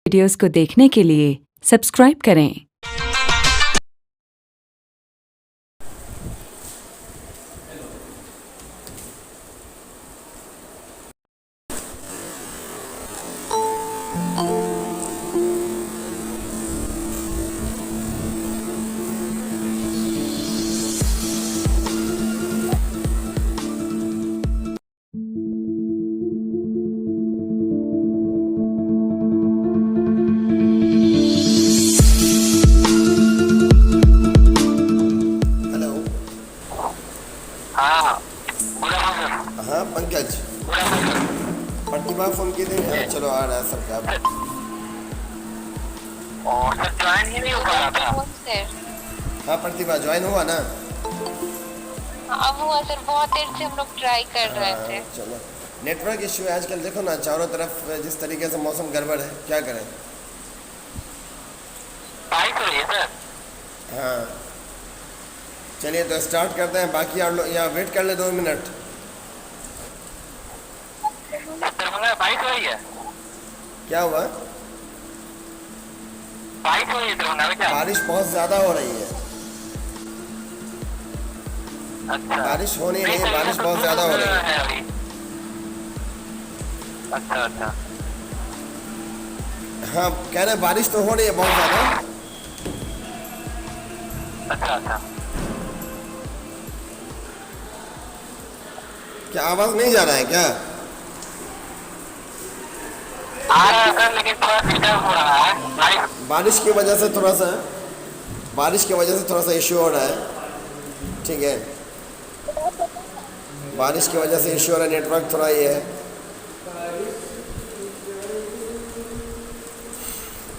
Videos को देखने के लिए सब्सक्राइब करें। हाँ पंकज, प्रतिभा फोन की थी। हाँ चलो आ रहा है सबका। और सर ज्वाइन ही नहीं हो पा रहा था। हाँ प्रतिभा ज्वाइन हुआ ना? अब हुआ सर, बहुत देर से हम लोग ट्राई कर रहे थे। चलो, नेटवर्क इश्यू है आजकल। देखो ना चारों तरफ जिस तरीके से मौसम गड़बड़ है, क्या करें। बाइक हो रही है सर। हाँ चलिए तो स्टार्ट करते हैं। बाकी आप लोग यहाँ वेट कर ले 2 मिनट। दरभंगा बाइक हो रही है। क्या हुआ? बाइक हो रही है दरभंगा में क्या? बारिश बहुत ज़्यादा हो रही है। अच्छा बारिश होनी नहीं, सर, बारिश तो बहुत ज़्यादा हो रही है। अभी। अच्छा अच्छा हाँ कह रहे हैं बारिश तो हो रही है बहुत ज़्यादा। अच्छा अच्छा क्या आवाज़ नहीं जा रहा है क्या? आ रहा है सर, लेकिन थोड़ा डिस्टर्ब हो रहा है बाइक। बारिश की वजह से थोड़ा सा इश्यू हो रहा है। ठीक है, बारिश की वजह से इश्यू हो रहा है, नेटवर्क थोड़ा ये है।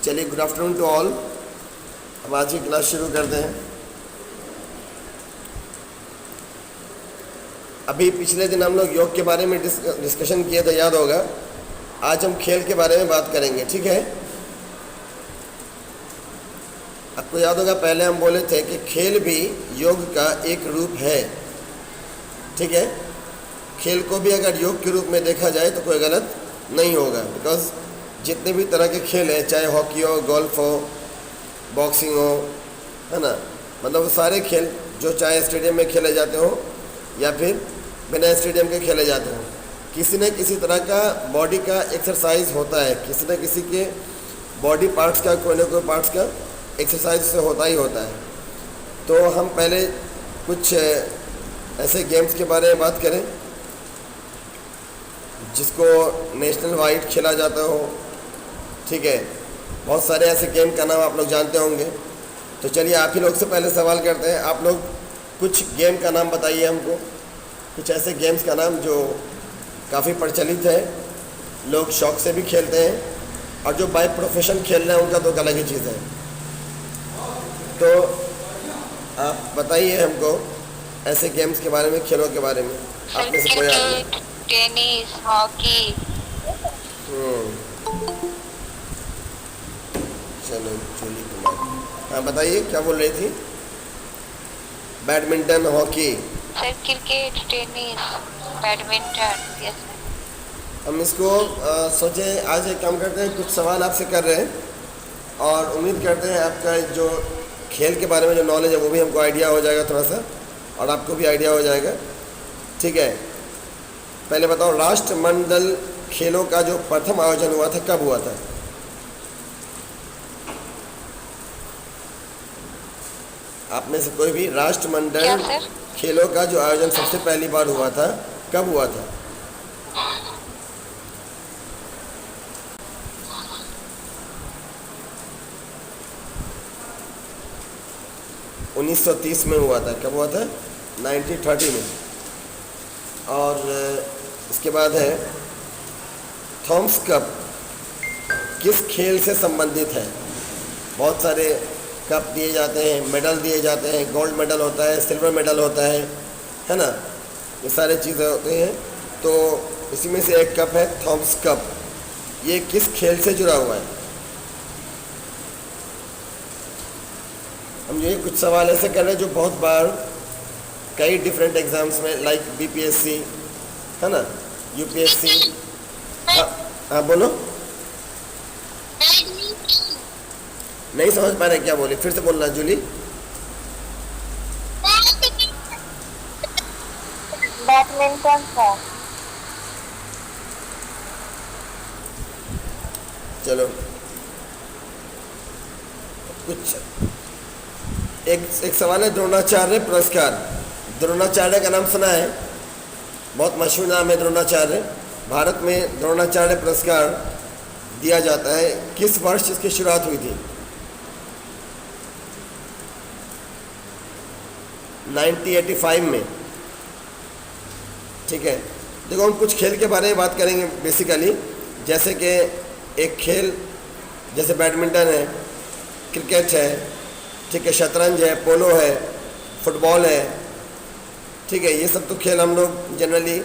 चलिए गुड आफ्टरनून टू ऑल। अब आज की क्लास शुरू करते हैं। अभी पिछले दिन हम लोग योग के बारे में डिस्कशन किए थे, याद होगा। आज हम खेल के बारे में बात करेंगे, ठीक है। आपको याद होगा पहले हम बोले थे कि खेल भी योग का एक रूप है, ठीक है। खेल को भी अगर योग के रूप में देखा जाए तो कोई गलत नहीं होगा, बिकॉज जितने भी तरह के खेल हैं, चाहे हॉकी हो, गोल्फ हो, बॉक्सिंग हो, है ना, मतलब वो सारे खेल जो चाहे स्टेडियम में खेले जाते हो या फिर बिना स्टेडियम के खेले जाते हो, किसी न किसी तरह का बॉडी का एक्सरसाइज होता है। किसी न किसी के बॉडी पार्ट्स का कोई ना कोई पार्ट्स का एक्सरसाइज से होता ही होता है। तो हम पहले कुछ ऐसे गेम्स के बारे में बात करें जिसको नेशनल वाइड खेला जाता हो, ठीक है। बहुत सारे ऐसे गेम का नाम आप लोग जानते होंगे। तो चलिए आप ही लोग से पहले सवाल करते हैं। आप लोग कुछ गेम का नाम बताइए हमको, कुछ ऐसे गेम्स का नाम जो काफ़ी प्रचलित है, लोग शौक से भी खेलते हैं, और जो बाय प्रोफेशन खेल रहे हैं उनका तो अलग ही चीज़ है। तो आप बताइए हमको ऐसे गेम्स के बारे में, खेलों के बारे में। आप में से कोई क्रिकेट, टेनिस, हॉकी। चलो चलिए कुमार, हाँ बताइए क्या बोल रही थी? Badminton, hockey. Sir cricket, tennis, badminton, yes. हम इसको सोचे आज एक काम करते हैं, कुछ सवाल आपसे कर रहे हैं और उम्मीद करते हैं आपका जो खेल के बारे में जो नॉलेज है वो भी हमको आइडिया हो जाएगा थोड़ा सा, और आपको भी आइडिया हो जाएगा, ठीक है। पहले बताओ, राष्ट्रमंडल खेलों का जो प्रथम आयोजन हुआ था कब हुआ था? आप में से कोई भी राष्ट्रमंडल खेलों का जो आयोजन सबसे पहली बार हुआ था कब हुआ था? (1930) में हुआ था। कब हुआ था? 1930 में। और इसके बाद है थॉमस कप किस खेल से संबंधित है? बहुत सारे कप दिए जाते हैं, मेडल दिए जाते हैं, गोल्ड मेडल होता है, सिल्वर मेडल होता है ना, ये सारे चीज़ें होती हैं। तो इसी में से एक कप है थॉमस कप। ये किस खेल से जुड़ा हुआ है? हम ये कुछ सवाल ऐसे कर रहे हैं जो बहुत बार कई डिफरेंट एग्जाम्स में, लाइक बीपीएससी, है ना, यूपीएससी। हाँ बोलो। नहीं समझ पा रहे क्या बोले, फिर से बोलना जूली। बैडमिंटन है। चलो कुछ एक सवाल है, द्रोणाचार्य पुरस्कार। द्रोणाचार्य का नाम सुना है? बहुत मशहूर नाम है द्रोणाचार्य। भारत में द्रोणाचार्य पुरस्कार दिया जाता है। किस वर्ष इसकी शुरुआत हुई थी? 1985 में। ठीक है, देखो हम कुछ खेल के बारे में बात करेंगे बेसिकली, जैसे कि एक खेल जैसे बैडमिंटन है, क्रिकेट है, ठीक है, शतरंज है, पोलो है, फुटबॉल है, ठीक है, ये सब तो खेल हम लोग जनरली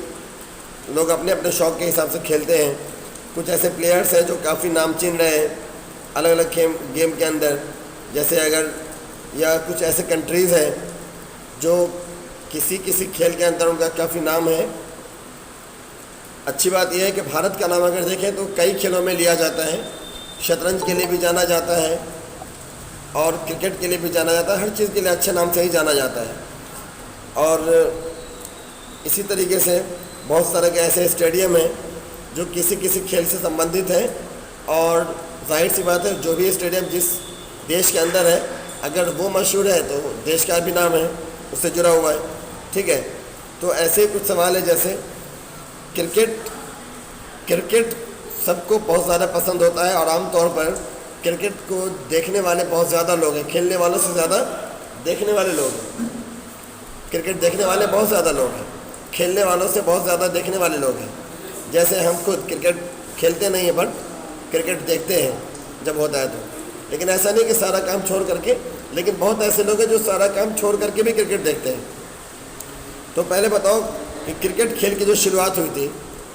लोग अपने अपने शौक़ के हिसाब से खेलते हैं। कुछ ऐसे प्लेयर्स हैं जो काफ़ी नामचीन रहे हैं अलग अलग गेम के अंदर, जैसे अगर या कुछ ऐसे कंट्रीज़ हैं जो किसी किसी खेल के अंदर उनका काफ़ी नाम है। अच्छी बात यह है कि भारत का नाम अगर देखें तो कई खेलों में लिया जाता है। शतरंज के लिए भी जाना जाता है और क्रिकेट के लिए भी जाना जाता है, हर चीज़ के लिए अच्छे नाम से ही जाना जाता है। और इसी तरीके से बहुत सारे के ऐसे स्टेडियम हैं जो किसी किसी खेल से संबंधित हैं, और जाहिर सी बात है जो भी स्टेडियम जिस देश के अंदर है अगर वो मशहूर है तो देश का भी नाम है, उससे जुड़ा हुआ है। ठीक है, तो ऐसे कुछ सवाल है जैसे क्रिकेट सबको बहुत ज़्यादा पसंद होता है और आमतौर पर क्रिकेट को देखने वाले बहुत ज़्यादा लोग हैं, खेलने वालों से ज़्यादा देखने वाले लोग हैं। क्रिकेट देखने वाले बहुत ज़्यादा लोग हैं, खेलने वालों से बहुत ज़्यादा देखने वाले लोग हैं। जैसे हम खुद क्रिकेट खेलते नहीं हैं बट क्रिकेट देखते हैं जब होता है तो, लेकिन ऐसा नहीं कि सारा काम छोड़ करके, लेकिन बहुत ऐसे लोग हैं जो सारा काम छोड़ करके भी क्रिकेट देखते हैं। तो पहले बताओ कि क्रिकेट खेल की जो शुरुआत हुई थी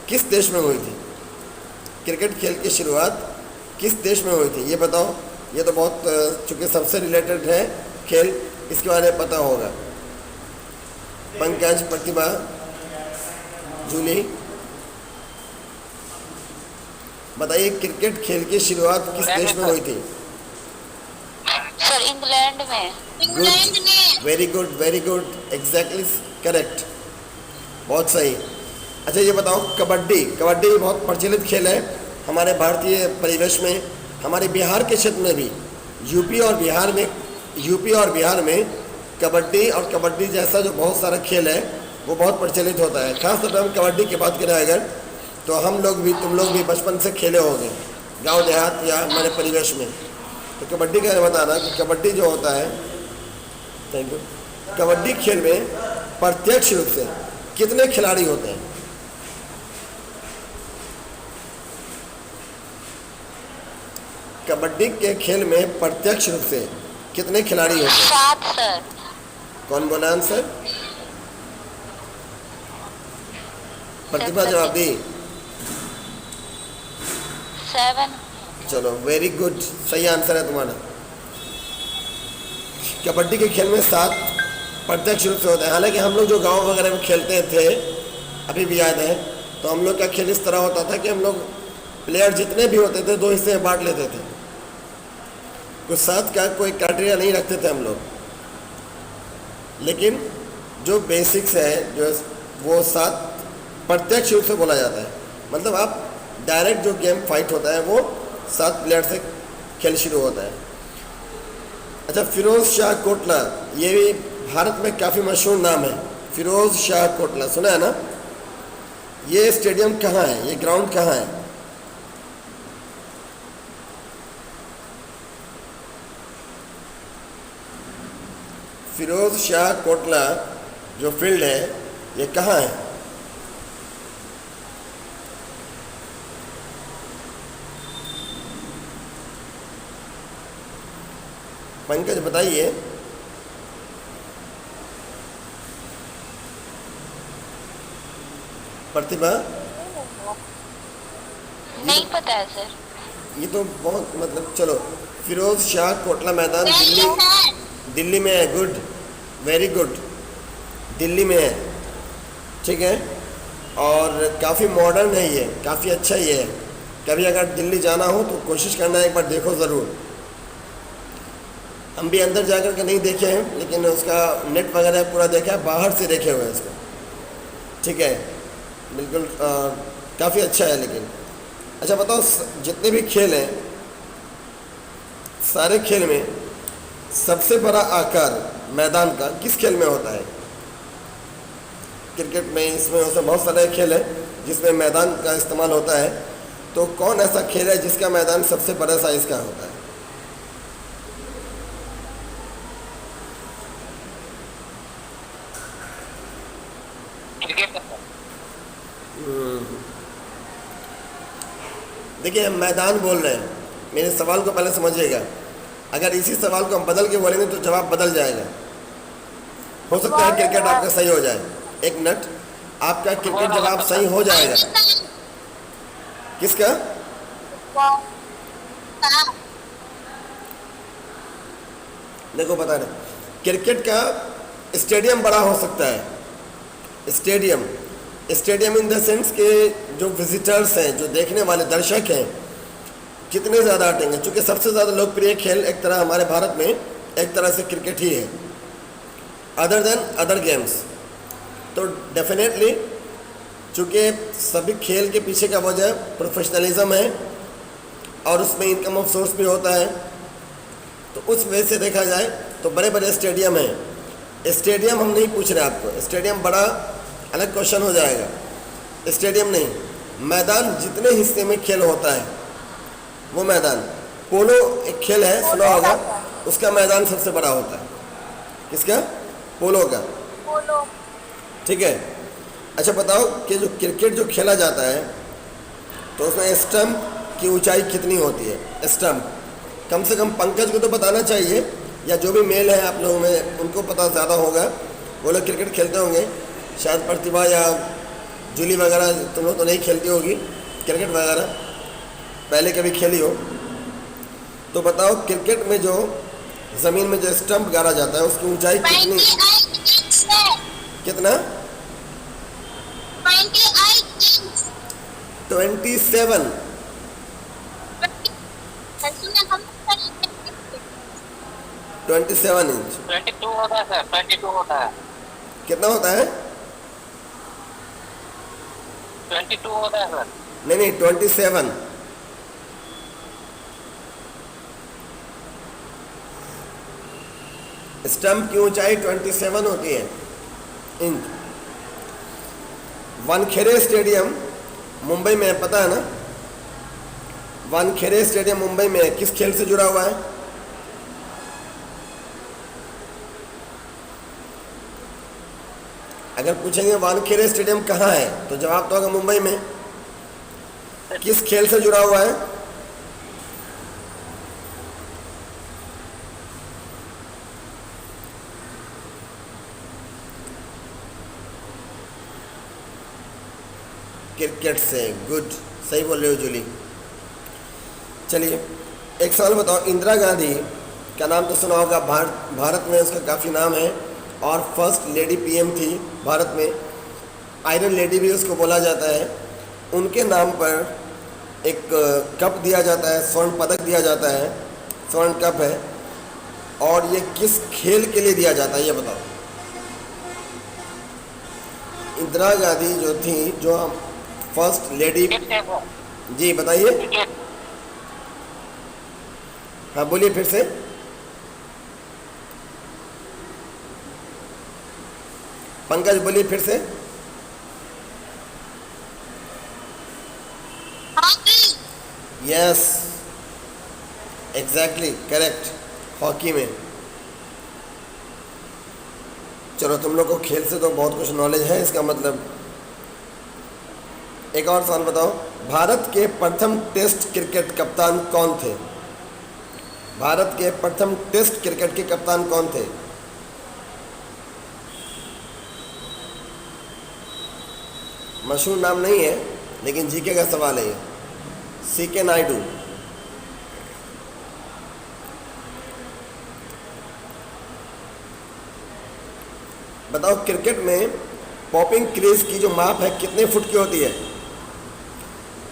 किस देश में हुई थी? क्रिकेट खेल की शुरुआत किस देश में हुई थी ये बताओ। ये तो बहुत चूँकि सबसे रिलेटेड है खेल, इसके बारे में पता होगा। पंकज, प्रतिभा, जूली, बताइए क्रिकेट खेल की शुरुआत किस देश में हुई थी? सर इंग्लैंड में। Good, very good, very good, exactly correct, बहुत सही। अच्छा ये बताओ कबड्डी बहुत प्रचलित खेल है हमारे भारतीय परिवेश में, हमारे बिहार के क्षेत्र में भी, यूपी और बिहार में कबड्डी और कबड्डी जैसा जो बहुत सारा खेल है वो बहुत प्रचलित होता है। खास तौर पर हम कबड्डी की बात करें अगर, तो हम लोग भी, तुम लोग भी बचपन से खेले होंगे गांव देहात या हमारे परिवेश में। तो कबड्डी का बताना कि कबड्डी जो होता है, थैंक यू, कबड्डी खेल में प्रत्यक्ष रूप से कितने खिलाड़ी होते हैं? कबड्डी के खेल में प्रत्यक्ष रूप से कितने खिलाड़ी होते हैं? 7 सर। कौन बोला आंसर? प्रतिभा जवाब दी। 7। चलो वेरी गुड, सही आंसर है तुम्हारा। कबड्डी के खेल में 7 प्रत्यक्ष रूप से होता है। हालांकि हम लोग जो गांव वगैरह में खेलते थे, अभी भी याद है, तो हम लोग का खेल इस तरह होता था कि हम लोग प्लेयर जितने भी होते थे 2 हिस्से में बांट लेते थे। कुछ 7 का कोई क्राइटेरिया नहीं रखते थे हम लोग, लेकिन जो बेसिक्स है जो वो 7 प्रत्यक्ष रूप से बोला जाता है। मतलब आप डायरेक्ट जो गेम फाइट होता है वो 7 प्लेयर से खेल शुरू होता है। अच्छा, फिरोज शाह कोटला, ये भी भारत में काफ़ी मशहूर नाम है। फिरोज शाह कोटला सुना है ना? ये स्टेडियम कहाँ है, ये ग्राउंड कहाँ है? फिरोज शाह कोटला जो फील्ड है ये कहाँ है? पंकज बताइए। प्रतिभा? नहीं पता है सर। ये तो बहुत मतलब, चलो फिरोज शाह कोटला मैदान दिल्ली में है। गुड, वेरी गुड, दिल्ली में है। ठीक है, और काफ़ी मॉडर्न है ये, काफ़ी अच्छा ये है। कभी अगर दिल्ली जाना हो तो कोशिश करना, एक बार देखो ज़रूर। हम भी अंदर जाकर के नहीं देखे हैं, लेकिन उसका नेट वगैरह पूरा देखा है, बाहर से देखे हुए हैं इसको। ठीक है, बिल्कुल काफ़ी अच्छा है। लेकिन अच्छा बताओ, जितने भी खेल हैं, सारे खेल में सबसे बड़ा आकार मैदान का किस खेल में होता है? क्रिकेट में, इसमें उसमें बहुत सारे खेल हैं जिसमें मैदान का इस्तेमाल होता है, तो कौन ऐसा खेल है जिसका मैदान सबसे बड़ा साइज का होता है? क्रिकेट। देखिए, हम मैदान बोल रहे हैं, मेरे सवाल को पहले समझिएगा। अगर इसी सवाल को हम बदल के बोलेंगे तो जवाब बदल जाएगा। हो सकता है क्रिकेट आपका सही हो जाए। एक मिनट, आपका क्रिकेट जवाब सही हो जाएगा। किसका? देखो बता रहे, क्रिकेट का स्टेडियम बड़ा हो सकता है। स्टेडियम इन द सेंस के जो विजिटर्स हैं, जो देखने वाले दर्शक हैं, कितने ज़्यादा हटेंगे। चूँकि सबसे ज़्यादा लोकप्रिय खेल एक तरह हमारे भारत में एक तरह से क्रिकेट ही है, अदर देन अदर गेम्स। तो डेफिनेटली चूँकि सभी खेल के पीछे का वजह प्रोफेशनलिज्म है और उसमें इनकम ऑफ सोर्स भी होता है, तो उस वजह से देखा जाए तो बड़े बड़े स्टेडियम हैं। स्टेडियम हम नहीं पूछ रहे आपको, स्टेडियम बड़ा अलग क्वेश्चन हो जाएगा। स्टेडियम नहीं, मैदान जितने हिस्से में खेल होता है वो मैदान। पोलो एक खेल है, सुना होगा, उसका मैदान सबसे बड़ा होता है। किसका? पोलो का। ठीक है। अच्छा बताओ कि जो क्रिकेट जो खेला जाता है तो उसमें स्टंप की ऊंचाई कितनी होती है? स्टंप कम से कम पंकज को तो बताना चाहिए, या जो भी मेल है आप लोगों में उनको पता ज़्यादा होगा, वो लोग क्रिकेट खेलते होंगे। शायद प्रतिभा या जूली वगैरह, तुम लोग तो नहीं खेलती होगी क्रिकेट वगैरह, पहले कभी खेली हो तो बताओ, क्रिकेट में जो ज़मीन में जो स्टंप गाड़ा जाता है उसकी ऊंचाई कितनी? कितना? 27। 27 इंच। 22 होता है सर, 22 होता है। कितना होता है? 22 होता है सर। नहीं, 27। स्टंप की ऊंचाई 27 होती है इंच। वानखेड़े स्टेडियम मुंबई में है, पता है ना? वानखेड़े स्टेडियम मुंबई में है, किस खेल से जुड़ा हुआ है? अगर पूछेंगे वानखेड़े स्टेडियम कहाँ है तो जवाब तो होगा मुंबई में। किस खेल से जुड़ा हुआ है? क्रिकेट से। गुड, सही बोल रहे हो जूली। चलिए एक सवाल बताओ, इंदिरा गांधी का नाम तो सुना होगा, भारत में उसका काफ़ी नाम है और फर्स्ट लेडी पीएम थी भारत में, आयरन लेडी भी उसको बोला जाता है। उनके नाम पर एक कप दिया जाता है, स्वर्ण पदक दिया जाता है, स्वर्ण कप है, और ये किस खेल के लिए दिया जाता है ये बताओ। इंदिरा गांधी जो थी, जो फर्स्ट लेडी, जी बताइए। हाँ बोलिए फिर से। पंकज बोलिए फिर से। यस, एग्जैक्टली करेक्ट, हॉकी में। चलो तुम लोग को खेल से तो बहुत कुछ नॉलेज है, इसका मतलब। एक और सवाल बताओ, भारत के प्रथम टेस्ट क्रिकेट कप्तान कौन थे? भारत के प्रथम टेस्ट क्रिकेट के कप्तान कौन थे? मशहूर नाम नहीं है लेकिन जीके का सवाल है ये। सीके नायडू। बताओ, क्रिकेट में पॉपिंग क्रीज की जो माप है कितने फुट की होती है?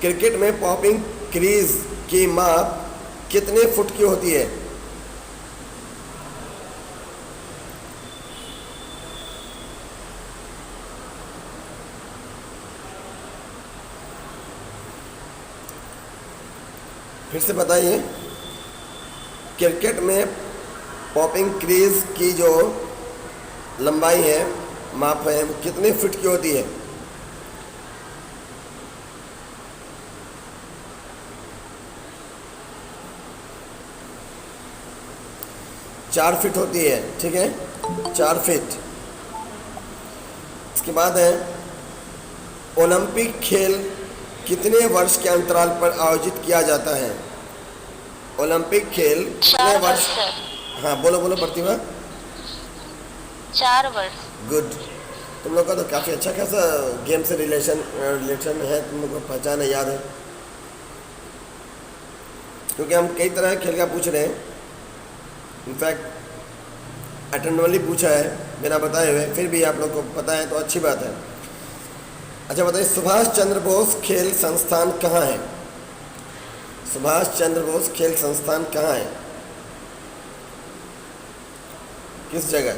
क्रिकेट में पॉपिंग क्रीज की माप कितने फुट की होती है? फिर से बताइए, क्रिकेट में पॉपिंग क्रीज की जो लंबाई है, माप है, वो कितने फीट की होती है? 4 फीट होती है, ठीक है, 4 फीट। इसके बाद है, ओलंपिक खेल कितने वर्ष के अंतराल पर आयोजित किया जाता है? ओलंपिक खेल कितने 4 वर्ष? वर्ष सर। हाँ बोलो बोलो प्रतिभा। 4 वर्ष। गुड। तुम लोग का तो काफ़ी अच्छा खासा गेम से रिलेशन है, तुम लोग को पहचान है, याद है, क्योंकि हम कई तरह के खेल का पूछ रहे हैं। इनफैक्ट अटेंडवली पूछा है बिना बताए हुए, फिर भी आप लोग को पता है तो अच्छी बात है। अच्छा बताइए, सुभाष चंद्र बोस खेल संस्थान कहाँ है? सुभाष चंद्र बोस खेल संस्थान कहाँ है? किस जगह?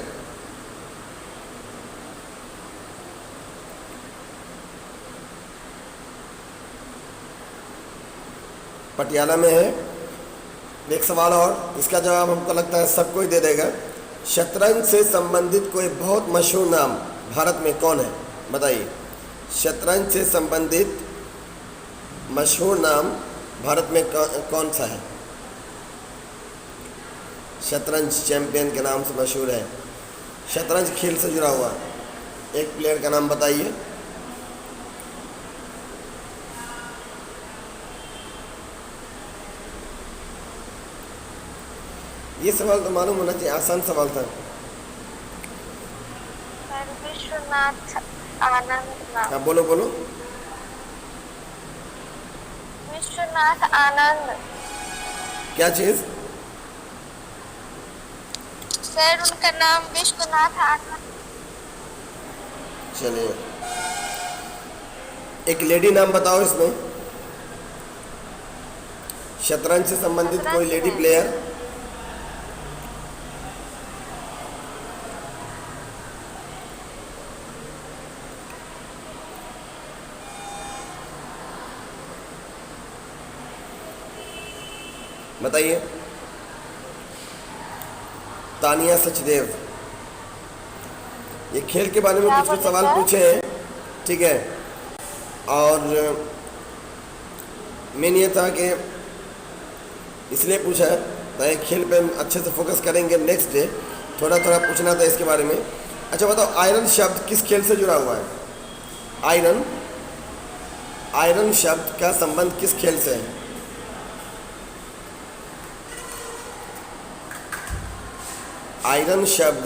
पटियाला में है। एक सवाल और, इसका जवाब हमको लगता है सबको ही दे देगा। शतरंज से संबंधित कोई बहुत मशहूर नाम भारत में कौन है? बताइए, शतरंज से संबंधित मशहूर नाम भारत में कौन सा है? शतरंज चैंपियन के नाम से मशहूर है, शतरंज खेल से जुड़ा हुआ एक प्लेयर का नाम बताइए। ये सवाल तो मालूम होना चाहिए, आसान सवाल था। विश्वनाथ आनंद नाम। हाँ बोलो बोलो। विश्वनाथ आनंद। क्या चीज? सर उनका नाम विश्वनाथ आनंद। चलिए, एक लेडी नाम बताओ इसमें, शतरंज से संबंधित कोई लेडी प्लेयर। बताइए। तानिया सचदेव। ये खेल के बारे में कुछ कुछ सवाल पूछे हैं, ठीक है, और मेन ये था कि इसलिए पूछा है ताकि खेल पे हम अच्छे से फोकस करेंगे नेक्स्ट डे, थोड़ा थोड़ा पूछना था इसके बारे में। अच्छा बताओ, आयरन शब्द किस खेल से जुड़ा हुआ है? आयरन, आयरन शब्द का संबंध किस खेल से है? आयरन शब्द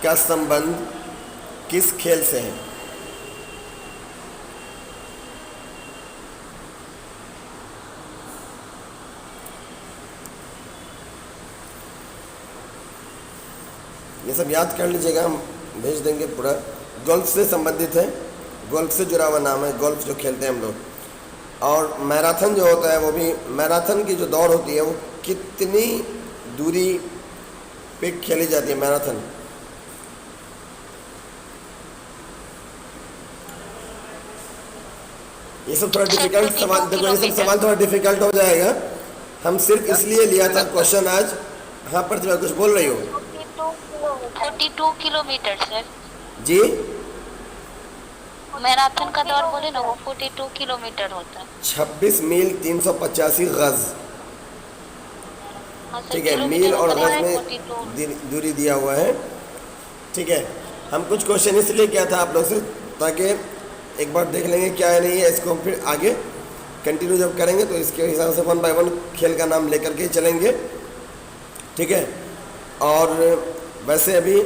का संबंध किस खेल से है? ये सब याद कर लीजिएगा, हम भेज देंगे पूरा। गोल्फ से संबंधित है, गोल्फ से जुड़ा हुआ नाम है, गोल्फ जो खेलते हैं हम लोग। और मैराथन जो होता है वो भी, मैराथन की जो दौड़ होती है वो कितनी दूरी पे खेली जाती है मैराथन? ये सब थोड़ा डिफिकल्ट सवाल, देखो ये सब सवाल थोड़ा डिफिकल्ट हो जाएगा, हम सिर्फ इसलिए लिया था क्वेश्चन आज। हाँ प्रतिभा कुछ बोल रही हो? 42 किलोमीटर सर। जी, मैराथन का दौड़ बोले ना, वो 42 किलोमीटर होता है। 26 मील 385 गज, हाँ सर, ठीक है, किलोमीटर मील और होता गज है में 42। दूरी दिया हुआ है, ठीक है। हम कुछ क्वेश्चन इसलिए किया था आप लोग से ताकि एक बार देख लेंगे क्या है नहीं है, इसको हम फिर आगे कंटिन्यू जब करेंगे तो इसके हिसाब से 1 बाय 1 खेल का नाम लेकर के चलेंगे, ठीक है। और वैसे अभी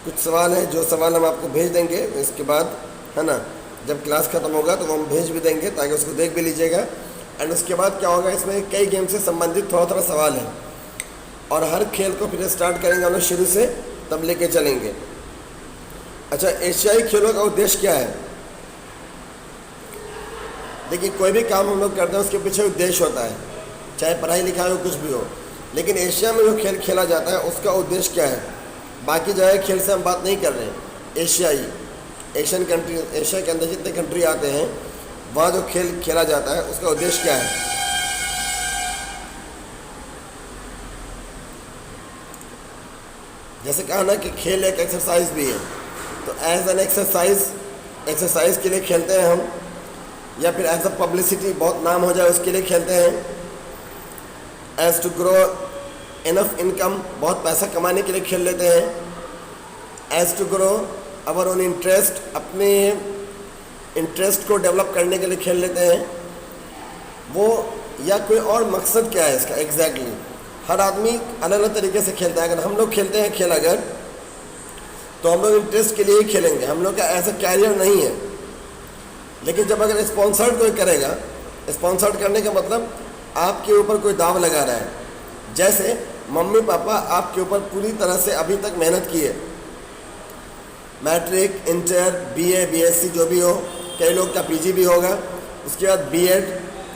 कुछ सवाल है, जो सवाल हम आपको भेज देंगे इसके बाद, है ना, जब क्लास ख़त्म होगा तो हम भेज भी देंगे ताकि उसको देख भी लीजिएगा। एंड उसके बाद क्या होगा, इसमें कई गेम से संबंधित थोड़ा थोड़ा सवाल है और हर खेल को फिर स्टार्ट करेंगे हम लोग शुरू से, तब लेके चलेंगे। अच्छा, एशियाई खेलों का उद्देश्य क्या है? देखिए, कोई भी काम हम लोग करते हैं उसके पीछे उद्देश्य होता है, चाहे पढ़ाई लिखाई हो, कुछ भी हो, लेकिन एशिया में जो खेल खेला जाता है उसका उद्देश्य क्या है? बाकी जगह खेल से हम बात नहीं कर रहे हैं, एशियाई, एशियन कंट्री, एशिया के अंदर जितने कंट्री आते हैं वहाँ जो खेल खेला जाता है उसका उद्देश्य क्या है? जैसे कहा ना कि खेल एक एक्सरसाइज भी है, तो एज एन एक्सरसाइज के लिए खेलते हैं हम, या फिर एज अ पब्लिसिटी, बहुत नाम हो जाए उसके लिए खेलते हैं, as to grow enough income, बहुत पैसा कमाने के लिए खेल लेते हैं, as to grow our own interest, अपने इंटरेस्ट को डेवलप करने के लिए खेल लेते हैं वो, या कोई और मकसद क्या है इसका एग्जैक्टली? हर आदमी अलग अलग तरीके से खेलता है। अगर हम लोग खेलते हैं खेल अगर, तो हम लोग इंटरेस्ट के लिए ही खेलेंगे, हम लोग का ऐसा कैरियर नहीं है। लेकिन जब अगर स्पॉन्सर्ड कोई करेगा, स्पॉन्सर्ड करने का मतलब आपके ऊपर कोई दाव लगा रहा है, जैसे मम्मी पापा आपके ऊपर पूरी तरह से अभी तक मेहनत की है, मैट्रिक, इंटर, बीए, बीएससी जो भी हो, कई लोग का पीजी भी होगा, उसके बाद बीएड।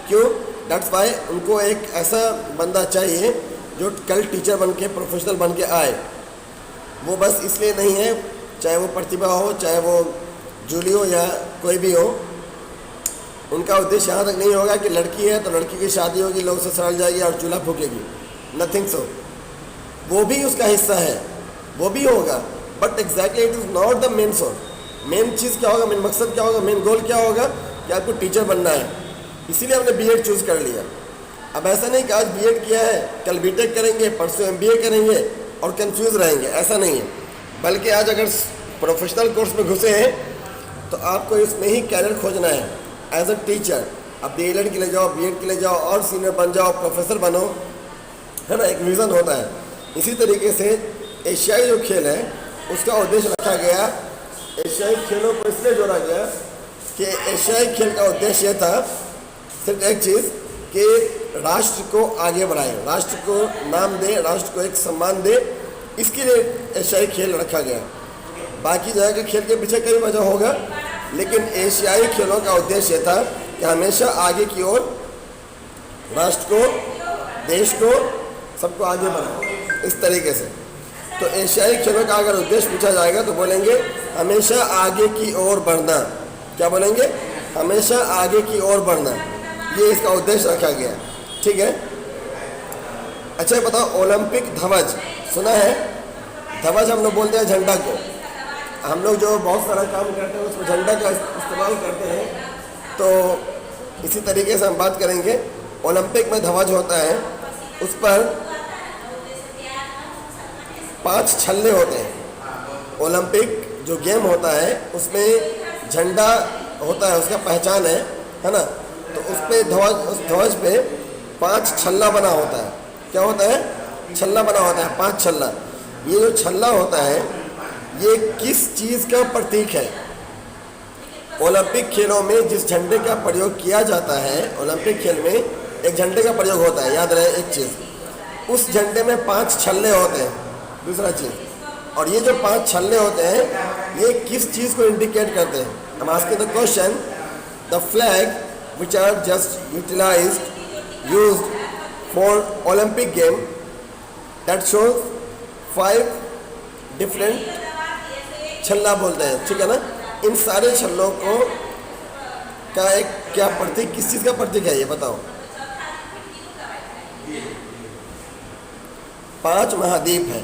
क्यों? दैट्स वाई उनको एक ऐसा बंदा चाहिए जो कल टीचर बन के, प्रोफेशनल बन के आए। वो बस इसलिए नहीं है, चाहे वो प्रतिभा हो, चाहे वो जूली हो या कोई भी हो, उनका उद्देश्य यहाँ तक नहीं होगा कि लड़की है तो लड़की की शादी होगी, लोग ससुराल जाएगी और चूल्हा फूकेगी, नथिंग सो। वो भी उसका हिस्सा है, वो भी होगा, but exactly it is not the main source. Main चीज़ क्या होगा, मेन मकसद क्या होगा, मेन गोल क्या होगा कि आपको टीचर बनना है, इसीलिए हमने बीएड चूज़ कर लिया। अब ऐसा नहीं कि आज बीएड किया है कल बीटेक करेंगे, परसों एमबीए करेंगे और कंफ्यूज रहेंगे, ऐसा नहीं है। बल्कि आज अगर प्रोफेशनल कोर्स में घुसे हैं तो आपको इसमें ही कैरियर खोजना है एज अ टीचर। अब डीएलएड के लिए जाओ, बीएड के लिए जाओ और सीनियर बन जाओ, प्रोफेसर बनो, है ना, एक विज़न होता है। इसी तरीके से एशियाई जो खेल है उसका उद्देश्य रखा गया, एशियाई खेलों को इसलिए जोड़ा गया कि एशियाई खेल का उद्देश्य ये था सिर्फ एक चीज़ कि राष्ट्र को आगे बढ़ाए, राष्ट्र को नाम दे, राष्ट्र को एक सम्मान दे, इसके लिए एशियाई खेल रखा गया। बाकी जगह के खेल के पीछे कई वजह होगा, लेकिन एशियाई खेलों का उद्देश्य था कि हमेशा आगे की ओर राष्ट्र को, देश को, सबको आगे बढ़ाए इस तरीके से। तो एशियाई खेलों का अगर उद्देश्य पूछा जाएगा तो बोलेंगे हमेशा आगे की ओर बढ़ना। क्या बोलेंगे? हमेशा आगे की ओर बढ़ना, ये इसका उद्देश्य रखा गया। ठीक है, अच्छा बताओ, ओलंपिक ध्वज सुना है? ध्वज हम लोग बोलते हैं झंडा को। हम लोग जो बहुत सारा काम करते हैं उसमें झंडा का इस्तेमाल करते हैं, तो इसी तरीके से हम बात करेंगे। ओलंपिक में ध्वज होता है, उस पर 5 छल्ले होते हैं। ओलंपिक जो गेम होता है उसमें झंडा होता है, उसका पहचान है ना। तो उस पर उस ध्वज पे 5 छल्ला बना होता है। क्या होता है? छल्ला बना होता है, 5 छल्ला। ये जो छल्ला होता है ये किस चीज़ का प्रतीक है? ओलंपिक खेलों में जिस झंडे का प्रयोग किया जाता है, ओलंपिक खेल में एक झंडे का प्रयोग होता है, याद रहे एक चीज़, उस झंडे में 5 छल्ले होते हैं। दूसरा चीज़, और ये जो 5 छल्ले होते हैं ये किस चीज़ को इंडिकेट करते हैं? हम asking the question, the flag which are just used for Olympic game that shows 5 different छल्ला बोलते हैं, ठीक है ना। इन सारे छल्लों को का एक क्या प्रतीक, किस चीज़ का प्रतीक है ये बताओ? 5 महाद्वीप है,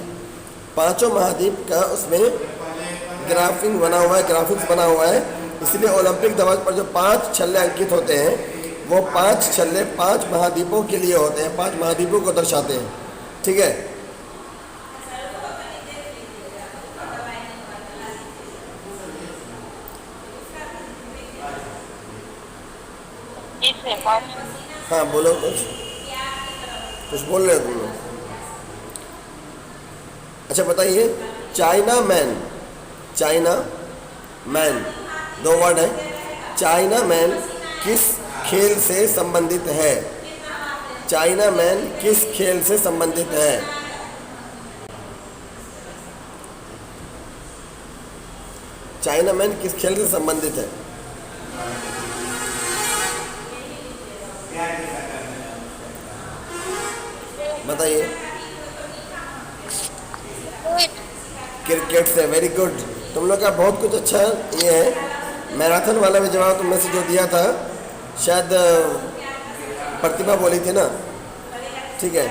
5 महाद्वीप का उसमें ग्राफिंग बना हुआ है, ग्राफिक्स बना हुआ है। इसलिए ओलंपिक ध्वज पर जो 5 छल्ले अंकित होते हैं वो 5 छल्ले 5 महाद्वीपों के लिए होते हैं, 5 महाद्वीपों को दर्शाते हैं। ठीक है, हाँ बोलो, कुछ बोल रहे हो तुम लोग? अच्छा बताइए, चाइना मैन 2 वर्ड है। चाइना मैन किस खेल से संबंधित है? चाइना मैन किस खेल से संबंधित है? चाइना मैन किस खेल से संबंधित है? बताइए। क्रिकेट से, वेरी गुड। तुम लोग का बहुत कुछ अच्छा ये है। मैराथन वाला में जवाब तुमने से जो दिया था शायद प्रतिभा बोली थी ना, ठीक है।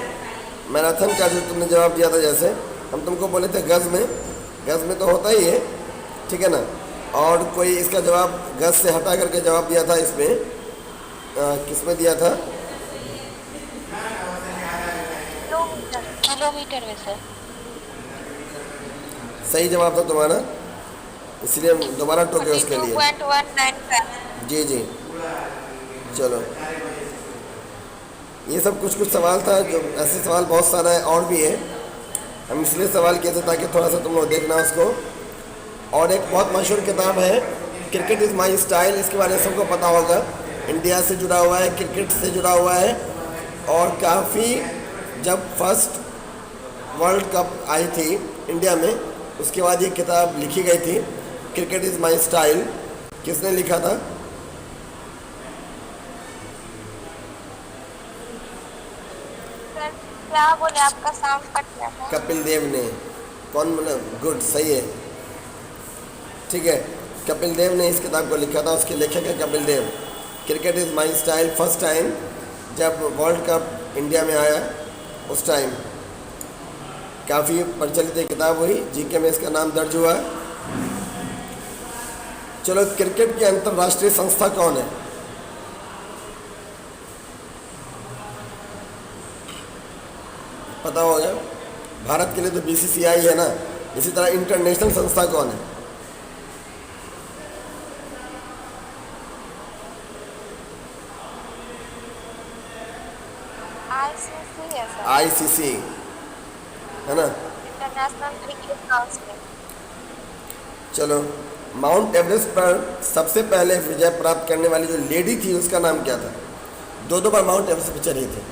मैराथन का जो तुमने जवाब दिया था, जैसे हम तुमको बोले थे गज़ में तो होता ही है, ठीक है ना। और कोई इसका जवाब गज़ से हटा करके जवाब दिया था इसमें, किस में दिया था? किलोमीटर में सर। सही जवाब था तुम्हारा, इसलिए हम दोबारा टोके उसके लिए। 42.195। जी जी, चलो। ये सब कुछ सवाल था, जो ऐसे सवाल बहुत सारा है और भी है, हम इसलिए सवाल किए थे ताकि थोड़ा सा तुम लोग देखना उसको। और एक बहुत मशहूर किताब है क्रिकेट इज़ माई स्टाइल, इसके बारे में सबको पता होगा। इंडिया से जुड़ा हुआ है, क्रिकेट से जुड़ा हुआ है, और काफ़ी जब फर्स्ट वर्ल्ड कप आई थी इंडिया में, उसके बाद ये किताब लिखी गई थी, क्रिकेट इज़ माई स्टाइल। किसने लिखा था? सर क्या बोले, आपका साउंड कट गया था। कपिल देव ने। कौन बोला? गुड, सही है, ठीक है। कपिल देव ने इस किताब को लिखा था, उसके लेखक है Kapil Dev. Cricket is my style first time जब वर्ल्ड कप इंडिया में आया, उस टाइम काफ़ी प्रचलित एक किताब हुई, जीके में इसका नाम दर्ज हुआ। चलो, क्रिकेट की अंतर्राष्ट्रीय संस्था कौन है? पता होगा, भारत के लिए तो बीसीसीआई है ना, इसी तरह इंटरनेशनल संस्था कौन है? आईसीसी है सर। आईसीसी है ना। International cricket council. चलो, माउंट एवरेस्ट पर सबसे पहले विजय प्राप्त करने वाली जो लेडी थी उसका नाम क्या था? दो बार माउंट एवरेस्ट पर चढ़ी थी।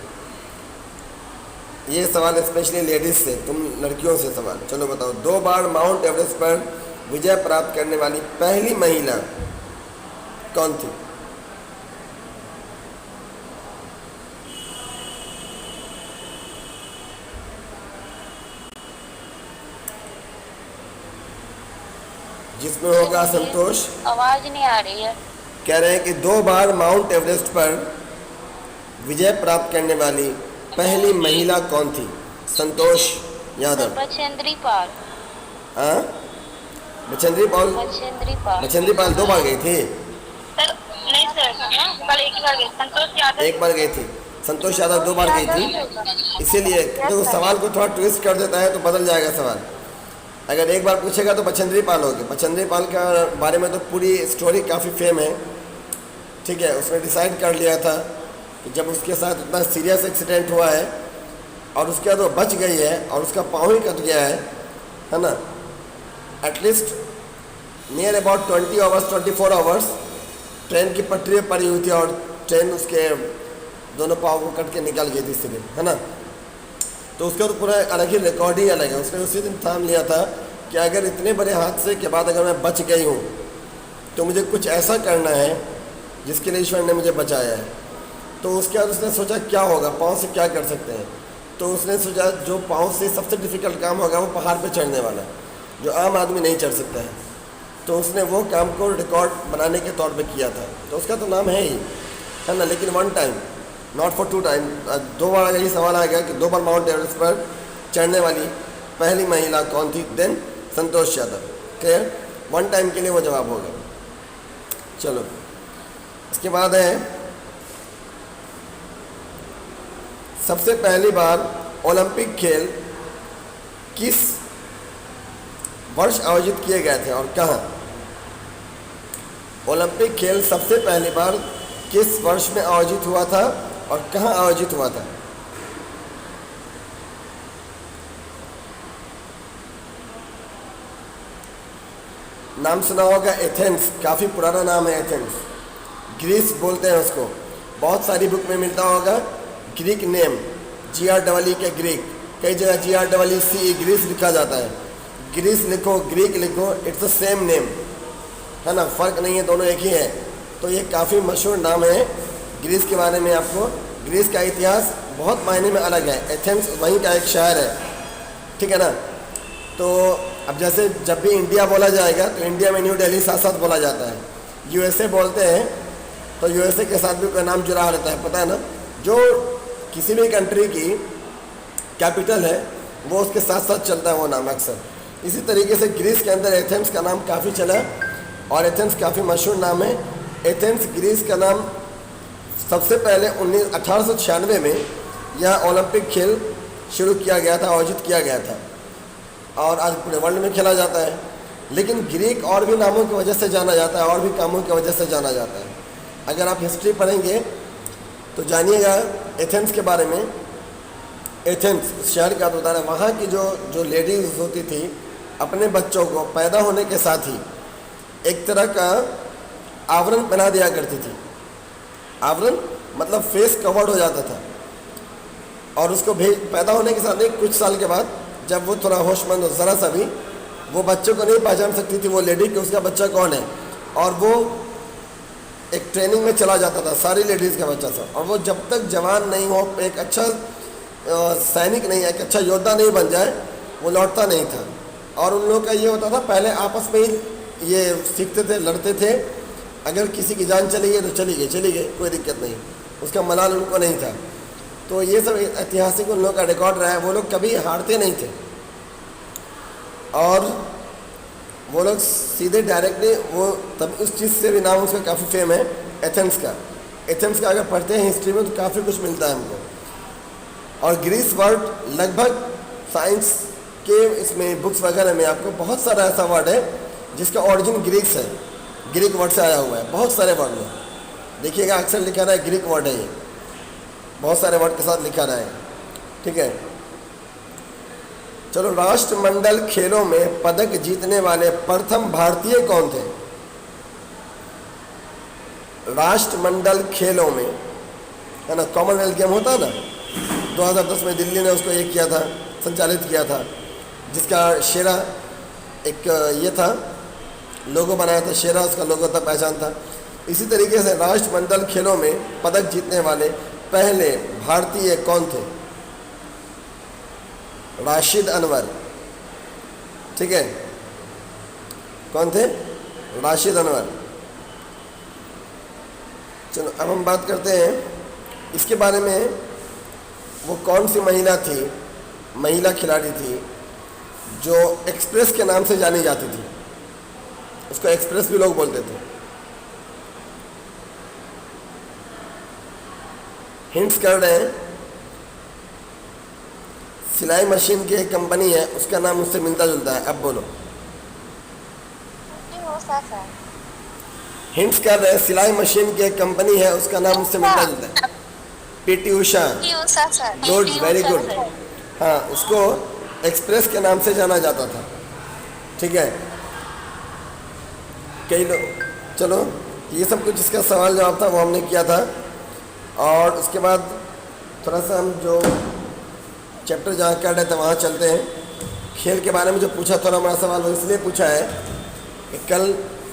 ये सवाल स्पेशली लेडीज से, तुम लड़कियों से सवाल। चलो बताओ, 2 बार माउंट एवरेस्ट पर विजय प्राप्त करने वाली पहली महिला कौन थी? जिसमें होगा संतोष। आवाज नहीं आ रही है। कह रहे हैं कि 2 बार माउंट एवरेस्ट पर विजय प्राप्त करने वाली पहली महिला कौन थी? संतोष यादव। बछेंद्री पाल। हाँ, बछेंद्री पाल। बछेंद्री पाल। बछेंद्री पाल 2 बार गई थी। सर नहीं सर, कल एक बार गई। संतोष यादव 1 बार गई थी। संतोष यादव 2 बार गई थी। इसीलिए देखो, सवाल को थोड़ा ट्विस्ट कर देता है तो बदल जाएगा सवाल। अगर 1 बार पूछेगा तो बछेंद्री पाल होगी। बछेंद्री पाल का बारे में तो पूरी स्टोरी काफ़ी फेम है, ठीक है। उसने डिसाइड कर लिया था कि जब उसके साथ इतना सीरियस एक्सीडेंट हुआ है और उसके बाद वो बच गई है और उसका पाँव ही कट गया है ना, at least near about 20 hours 24 hours train की पटरी पर पड़ी हुई थी और ट्रेन उसके दोनों पाँव को कट के निकल गई थी सिर्फ, है ना। तो उसका तो पूरा अलग ही रिकॉर्ड ही अलग है। उसने उसी दिन ठान लिया था कि अगर इतने बड़े हादसे के बाद अगर मैं बच गई हूँ तो मुझे कुछ ऐसा करना है जिसके लिए ईश्वर ने मुझे बचाया है। तो उसके बाद उसने सोचा क्या होगा, पाँव से क्या कर सकते हैं। तो उसने सोचा जो पाँव से सबसे डिफ़िकल्ट काम होगा वो पहाड़ पे चढ़ने वाला, जो आम आदमी नहीं चढ़ सकता है। तो उसने वो काम को रिकॉर्ड बनाने के तौर पे किया था। तो उसका तो नाम है ही, है ना। लेकिन 1 टाइम, नॉट फॉर 2 टाइम। 2 बार अगर ये सवाल आ गया कि 2 बार माउंट एवरेस्ट पर चढ़ने वाली पहली महिला कौन थी, then Santosh Yadav. Clear? 1 time के लिए वो जवाब होगा। चलो, इसके बाद है सबसे पहली बार ओलंपिक खेल किस वर्ष आयोजित किए गए थे और कहाँ? ओलंपिक खेल सबसे पहली बार किस वर्ष में आयोजित हुआ था और कहाँ आयोजित हुआ था? नाम सुना होगा एथेंस, काफ़ी पुराना नाम है एथेंस। ग्रीस बोलते हैं उसको, बहुत सारी बुक में मिलता होगा ग्रीक नेम, GREE के ग्रीक, कई जगह GREEC ग्रीस लिखा जाता है। ग्रीस लिखो, ग्रीक लिखो, इट्स द सेम नेम, है ना, फ़र्क नहीं है, दोनों एक ही है। तो ये काफ़ी मशहूर नाम है ग्रीस के बारे में। आपको ग्रीस का इतिहास बहुत मायने में अलग है। एथेंस वहीं का एक शहर है, ठीक है ना। तो अब जैसे जब भी इंडिया बोला जाएगा तो इंडिया में न्यू दिल्ली साथ साथ बोला जाता है। USA बोलते हैं तो यूएसए के साथ भी कोई नाम जुड़ा रहता है, पता है ना। जो किसी भी कंट्री की कैपिटल है वो उसके साथ साथ चलता है वो नाम अक्सर। इसी तरीके से ग्रीस के अंदर एथेंस का नाम काफ़ी चला और एथेंस काफ़ी मशहूर नाम है। एथेंस ग्रीस का नाम सबसे पहले 1896 में यह ओलंपिक खेल शुरू किया गया था, आयोजित किया गया था और आज पूरे वर्ल्ड में खेला जाता है। लेकिन ग्रीक और भी नामों की वजह से जाना जाता है और भी कामों की वजह से जाना जाता है। अगर आप हिस्ट्री पढ़ेंगे तो जानिएगा एथेंस के बारे में। एथेंस शहर का बता रहा है, वहाँ की जो लेडीज़ होती थी अपने बच्चों को पैदा होने के साथ ही एक तरह का आवरण पहना दिया करती थी। आवरण मतलब फेस कवर्ड हो जाता था और उसको पैदा होने के साथ ही कुछ साल के बाद जब वो थोड़ा होशमंद हो ज़रा सा भी, वो बच्चों को नहीं पहचान सकती थी वो लेडी कि उसका बच्चा कौन है, और वो एक ट्रेनिंग में चला जाता था सारी लेडीज़ का बच्चा था। और वो जब तक जवान नहीं हो, एक अच्छा सैनिक नहीं, एक अच्छा योद्धा नहीं बन जाए, वो लौटता नहीं था। और उन लोगों का ये होता था पहले आपस में ही ये सीखते थे, लड़ते थे। अगर किसी की जान चली गई तो चली गई, कोई दिक्कत नहीं, उसका मलाल उनको नहीं था। तो ये सब ऐतिहासिक उन लोगों का रिकॉर्ड रहा है। वो लोग कभी हारते नहीं थे और वो लोग सीधे डायरेक्टली वो तब उस चीज़ से भी नाम उसका काफ़ी फेम है एथेंस का। एथेंस का अगर पढ़ते हैं हिस्ट्री में तो काफ़ी कुछ मिलता है हमको। और ग्रीस वर्ड लगभग साइंस के इसमें बुक्स वगैरह में आपको बहुत सारा ऐसा वर्ड है जिसका ओरिजिन ग्रीक्स है, ग्रीक वर्ड से आया हुआ है। बहुत सारे वर्ड में देखिएगा अक्सर लिखा रहा है ग्रीक वर्ड है, ये बहुत सारे वर्ड के साथ लिखा रहा है। ठीक है, चलो। राष्ट्रमंडल खेलों में पदक जीतने वाले प्रथम भारतीय कौन थे? राष्ट्रमंडल खेलों में, है ना, कॉमनवेल्थ गेम होता है ना, 2010 में दिल्ली ने उसको ये किया था, संचालित किया था, जिसका शेरा एक ये था, लोगो बनाया था, शेरा उसका लोगो था, पहचान था। इसी तरीके से राष्ट्रमंडल खेलों में पदक जीतने वाले पहले भारतीय कौन थे? राशिद अनवर। ठीक है, कौन थे? राशिद अनवर। चलो अब हम बात करते हैं इसके बारे में, वो कौन सी महिला थी, महिला खिलाड़ी थी जो एक्सप्रेस के नाम से जानी जाती थी। उसको एक्सप्रेस भी लोग बोलते थे। हिंट्स कर रहे हैं, सिलाई मशीन की एक कंपनी है, उसका नाम उससे मिलता जुलता है। अब बोलो। हिंट्स कर रहे हैं, सिलाई मशीन की एक कंपनी है, उसका नाम उससे मिलता जुलता है। PT Usha. Good, very good. हाँ, उसको एक्सप्रेस के नाम से जाना जाता था। ठीक है, कई लोग, चलो ये सब कुछ इसका सवाल जवाब था वो हमने किया था। और उसके बाद थोड़ा सा हम जो चैप्टर जहाँ कर रहे थे वहाँ चलते हैं। खेल के बारे में जो पूछा, थोड़ा हमारा सवाल वो इसलिए पूछा है कि कल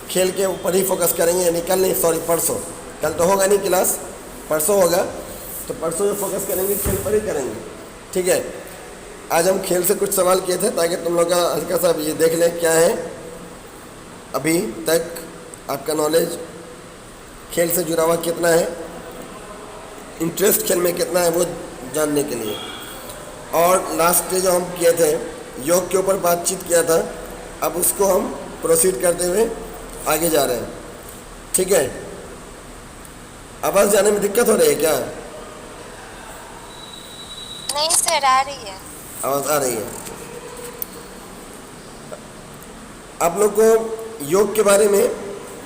खेल के ऊपर ही फोकस करेंगे, यानी कल नहीं, सॉरी परसों, कल तो होगा नहीं क्लास, परसों होगा, तो परसों जो फोकस करेंगे खेल पर ही करेंगे। ठीक है, आज हम खेल से कुछ सवाल किए थे ताकि तुम लोग का हल्का सा ये देख लें क्या है अभी तक आपका नॉलेज खेल से जुड़ा हुआ कितना है, इंटरेस्ट खेल में कितना है, वो जानने के लिए। और लास्ट डे जो हम किए थे योग के ऊपर बातचीत किया था, अब उसको हम प्रोसीड करते हुए आगे जा रहे हैं। ठीक है, आवाज़ जाने में दिक्कत हो रही है क्या? नहीं सर, आ रही है, आवाज़ आ रही है। आप लोग को योग के बारे में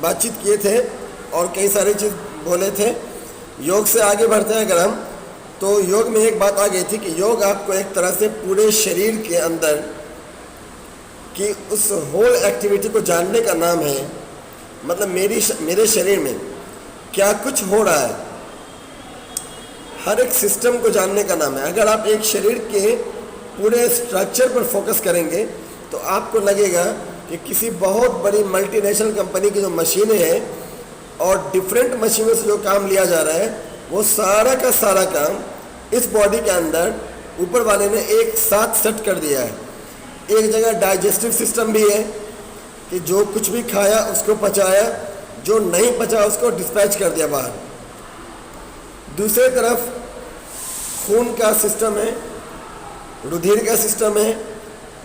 बातचीत किए थे और कई सारी चीज़ बोले थे। योग से आगे बढ़ते हैं अगर हम, तो योग में एक बात आ गई थी कि योग आपको एक तरह से पूरे शरीर के अंदर की उस होल एक्टिविटी को जानने का नाम है। मतलब मेरे शरीर में क्या कुछ हो रहा है, हर एक सिस्टम को जानने का नाम है। अगर आप एक शरीर के पूरे स्ट्रक्चर पर फोकस करेंगे तो आपको लगेगा कि किसी बहुत बड़ी मल्टीनेशनल कंपनी की जो मशीनें हैं और डिफरेंट मशीनों से जो काम लिया जा रहा है, वो सारा का सारा काम इस बॉडी के अंदर ऊपर वाले ने एक साथ सेट कर दिया है। एक जगह डाइजेस्टिव सिस्टम भी है कि जो कुछ भी खाया उसको पचाया, जो नहीं बचा उसको डिस्पैच कर दिया बाहर। दूसरी तरफ खून का सिस्टम है, रुधिर का सिस्टम है,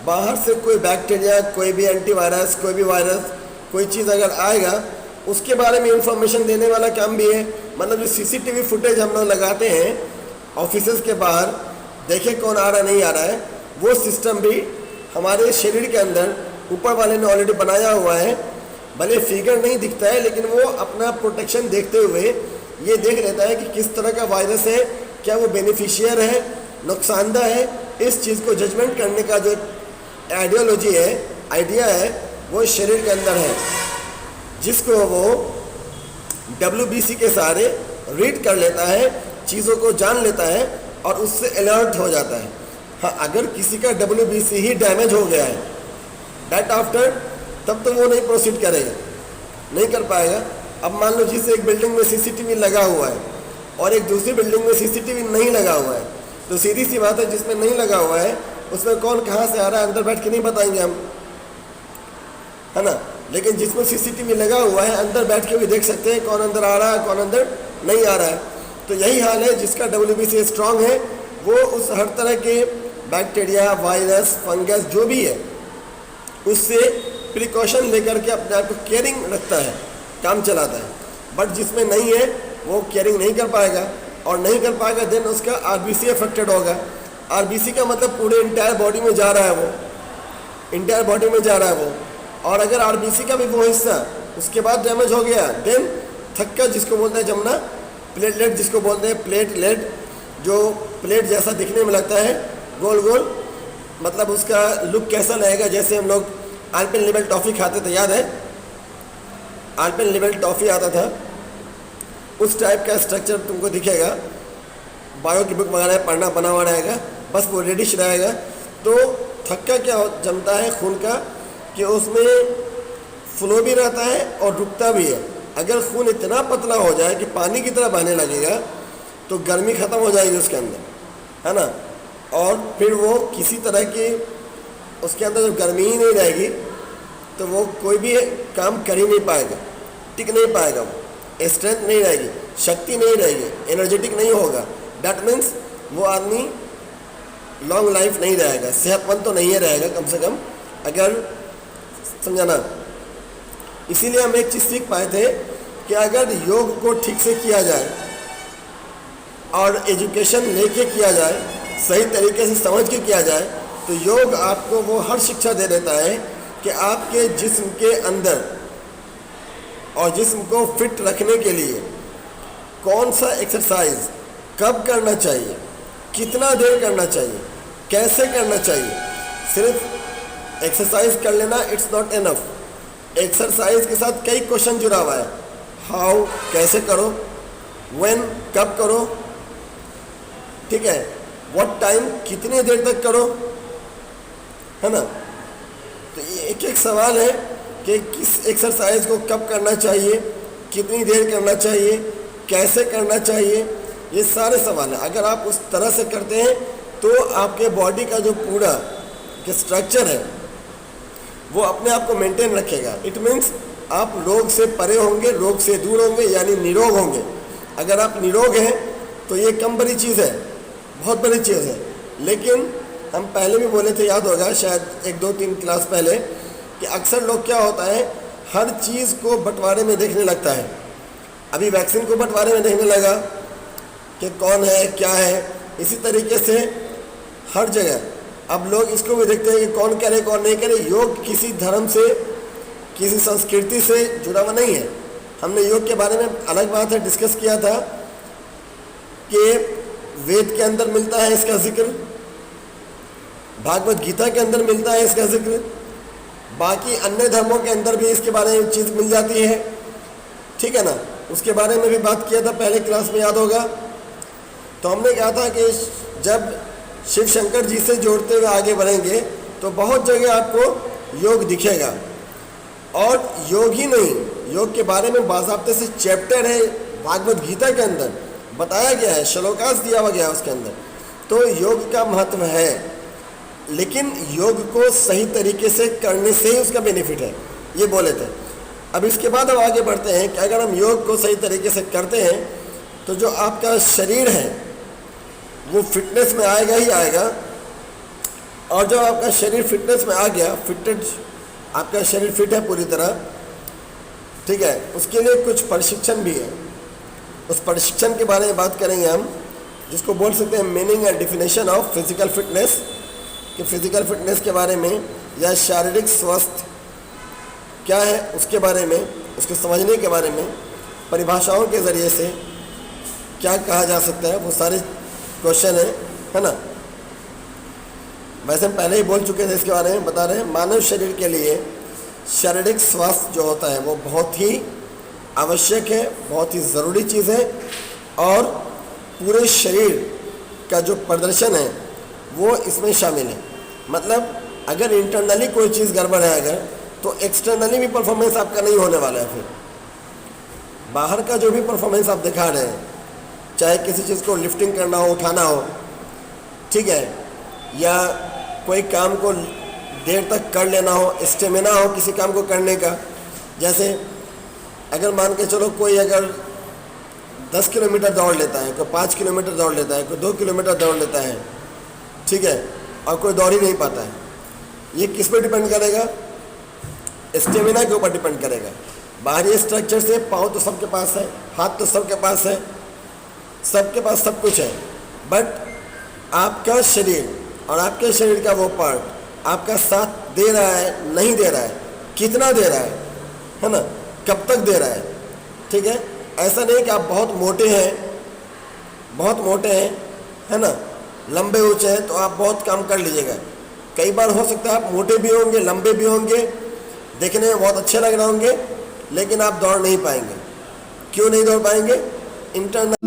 बाहर से कोई बैक्टीरिया, कोई भी एंटीवायरस, कोई भी वायरस, कोई चीज़ अगर आएगा उसके बारे में इंफॉर्मेशन देने वाला काम भी है। मतलब जो सीसीटीवी फुटेज हम लोग लगाते हैं ऑफिसेज के बाहर, देखें कौन आ रहा नहीं आ रहा है, वो सिस्टम भी हमारे शरीर के अंदर ऊपर वाले ने ऑलरेडी बनाया हुआ है। भले फिगर नहीं दिखता है लेकिन वो अपना प्रोटेक्शन देखते हुए ये देख लेता है कि किस तरह का वायरस है, क्या वो बेनिफिशियर है, नुकसानदा है। इस चीज़ को जजमेंट करने का जो आइडियोलॉजी है, आइडिया है, वो शरीर के अंदर है, जिसको वो WBC के सहारे रीड कर लेता है, चीज़ों को जान लेता है और उससे अलर्ट हो जाता है। हाँ, अगर किसी का WBC ही डैमेज हो गया है दैट आफ्टर, तब तो वो नहीं प्रोसीड करेगा, नहीं कर पाएगा। अब मान लो जिस एक बिल्डिंग में CCTV लगा हुआ है और एक दूसरी बिल्डिंग में CCTV नहीं लगा हुआ है, तो सीधी सी बात है जिसमें नहीं लगा हुआ है उसमें कौन कहाँ से आ रहा है अंदर बैठ के नहीं बताएंगे हम, है ना। लेकिन जिसमें CCTV लगा हुआ है अंदर बैठ के भी देख सकते हैं कौन अंदर आ रहा है, कौन अंदर नहीं आ रहा है। तो यही हाल है, जिसका WBC स्ट्रांग है वो उस हर तरह के बैक्टीरिया, वायरस, फंगस जो भी है उससे प्रिकॉशन लेकर के अपने आप को केयरिंग रखता है, काम चलाता है। बट जिसमें नहीं है वो केयरिंग नहीं कर पाएगा, और नहीं कर पाएगा देन उसका RBC अफेक्टेड होगा। RBC का मतलब पूरे इंटायर बॉडी में जा रहा है, वो इंटायर बॉडी में जा रहा है वो। और अगर RBC का भी वो हिस्सा उसके बाद डैमेज हो गया देन थक्का, जिसको बोलते हैं जमना, प्लेटलेट जिसको बोलते हैं, प्लेटलेट जो प्लेट जैसा दिखने में लगता है, गोल गोल, मतलब उसका लुक कैसा रहेगा, जैसे हम लोग अल्पेनलिबे टॉफ़ी खाते थे, याद है अल्पेनलिबे टॉफ़ी आता था, उस टाइप का स्ट्रक्चर तुमको दिखेगा। बायो की बुक वगैरह पढ़ना बना हुआ रहेगा, बस वो रेडिश रहेगा। तो थक्का क्या जमता है खून का कि उसमें फ्लो भी रहता है और रुकता भी है। अगर खून इतना पतला हो जाए कि पानी की तरह बहने लगेगा तो गर्मी ख़त्म हो जाएगी उसके अंदर, है ना। और फिर वो किसी तरह की उसके अंदर जब गर्मी ही नहीं रहेगी तो वो कोई भी काम कर ही नहीं पाएगा, टिक नहीं पाएगा, वो स्ट्रेंथ नहीं रहेगी, शक्ति नहीं रहेगी, एनर्जेटिक नहीं होगा। डैट मीन्स वो आदमी लॉन्ग लाइफ नहीं रहेगा, सेहतमंद तो नहीं रहेगा कम से कम, अगर समझाना। इसीलिए हम एक चीज़ सीख पाए थे कि अगर योग को ठीक से किया जाए और एजुकेशन लेके किया जाए, सही तरीके से समझ के किया जाए, तो योग आपको वो हर शिक्षा दे देता है कि आपके जिस्म के अंदर और जिस्म को फिट रखने के लिए कौन सा एक्सरसाइज कब करना चाहिए, कितना देर करना चाहिए, कैसे करना चाहिए। सिर्फ एक्सरसाइज कर लेना इट्स नॉट इनफ। एक्सरसाइज के साथ कई क्वेश्चन जुड़ा हुआ है, हाउ कैसे करो, व्हेन कब करो, ठीक है, व्हाट टाइम कितनी देर तक करो, है ना। तो ये एक एक सवाल है कि किस एक्सरसाइज को कब करना चाहिए, कितनी देर करना चाहिए, कैसे करना चाहिए, ये सारे सवाल हैं। अगर आप उस तरह से करते हैं तो आपके बॉडी का जो पूरा के स्ट्रक्चर है वो अपने आप को मेंटेन रखेगा। इट मीन्स आप रोग से परे होंगे, रोग से दूर होंगे, यानी निरोग होंगे। अगर आप निरोग हैं तो ये कम बड़ी चीज़ है, बहुत बड़ी चीज़ है। लेकिन हम पहले भी बोले थे, याद होगा शायद 1-2-3 क्लास पहले, कि अक्सर लोग क्या होता है हर चीज़ को बंटवारे में देखने लगता है। अभी वैक्सीन को बंटवारे में देखने लगा कि कौन है क्या है, इसी तरीके से हर जगह अब लोग इसको भी देखते हैं कि कौन करे कौन नहीं करे। योग किसी धर्म से, किसी संस्कृति से जुड़ा हुआ नहीं है। हमने योग के बारे में अलग बात है डिस्कस किया था कि वेद के अंदर मिलता है इसका जिक्र, भागवत गीता के अंदर मिलता है इसका जिक्र, बाकी अन्य धर्मों के अंदर भी इसके बारे में चीज़ मिल जाती है, ठीक है ना। उसके बारे में भी बात किया था पहले क्लास में, याद होगा। तो हमने कहा था कि जब शिव शंकर जी से जोड़ते हुए आगे बढ़ेंगे तो बहुत जगह आपको योग दिखेगा। और योग ही नहीं, योग के बारे में बाज़ाब्ते से चैप्टर है भागवत गीता के अंदर, बताया गया है, श्लोकास दिया हुआ गया है उसके अंदर। तो योग का महत्व है, लेकिन योग को सही तरीके से करने से ही उसका बेनिफिट है, ये बोले थे। अब इसके बाद हम आगे बढ़ते हैं कि अगर हम योग को सही तरीके से करते हैं तो जो आपका शरीर है वो फिटनेस में आएगा ही आएगा। और जब आपका शरीर फिटनेस में आ गया, फिटेड, आपका शरीर फिट है पूरी तरह, ठीक है, उसके लिए कुछ प्रशिक्षण भी है। उस प्रशिक्षण के बारे में बात करेंगे हम, जिसको बोल सकते हैं meaning and definition of physical fitness, कि फिजिकल फिटनेस के बारे में या शारीरिक स्वास्थ्य क्या है उसके बारे में, उसको समझने के बारे में परिभाषाओं के ज़रिए से क्या कहा जा सकता है, वो सारे क्वेश्चन है ना। वैसे हम पहले ही बोल चुके थे इसके बारे में, बता रहे हैं। मानव शरीर के लिए शारीरिक स्वास्थ्य जो होता है वो बहुत ही आवश्यक है, बहुत ही ज़रूरी चीज़ है। और पूरे शरीर का जो प्रदर्शन है वो इसमें शामिल है। मतलब अगर इंटरनली कोई चीज़ गड़बड़ है अगर, तो एक्सटर्नली भी परफॉर्मेंस आपका नहीं होने वाला है। फिर बाहर का जो भी परफॉर्मेंस आप दिखा रहे हैं, चाहे किसी चीज़ को लिफ्टिंग करना हो, उठाना हो, ठीक है, या कोई काम को देर तक कर लेना हो, स्टेमिना हो किसी काम को करने का। जैसे अगर मान के चलो कोई अगर 10 किलोमीटर दौड़ लेता है, कोई 5 किलोमीटर दौड़ लेता है, कोई 2 किलोमीटर दौड़ लेता है, ठीक है, और कोई दौड़ ही नहीं पाता है, ये किस पे डिपेंड करेगा? स्टेमिना के ऊपर डिपेंड करेगा। बाहरी स्ट्रक्चर से पाँव तो सबके पास है, हाथ तो सबके पास है, सबके पास सब कुछ है, बट आपका शरीर और आपके शरीर का वो पार्ट आपका साथ दे रहा है, नहीं दे रहा है, कितना दे रहा है ना, कब तक दे रहा है, ठीक है। ऐसा नहीं कि आप बहुत मोटे हैं, बहुत मोटे हैं, है ना, लंबे ऊंचे हैं तो आप बहुत काम कर लीजिएगा। कई बार हो सकता है आप मोटे भी होंगे, लंबे भी होंगे, देखने में बहुत अच्छे लग रहे होंगे, लेकिन आप दौड़ नहीं पाएंगे। क्यों नहीं दौड़ पाएंगे? इंटरनल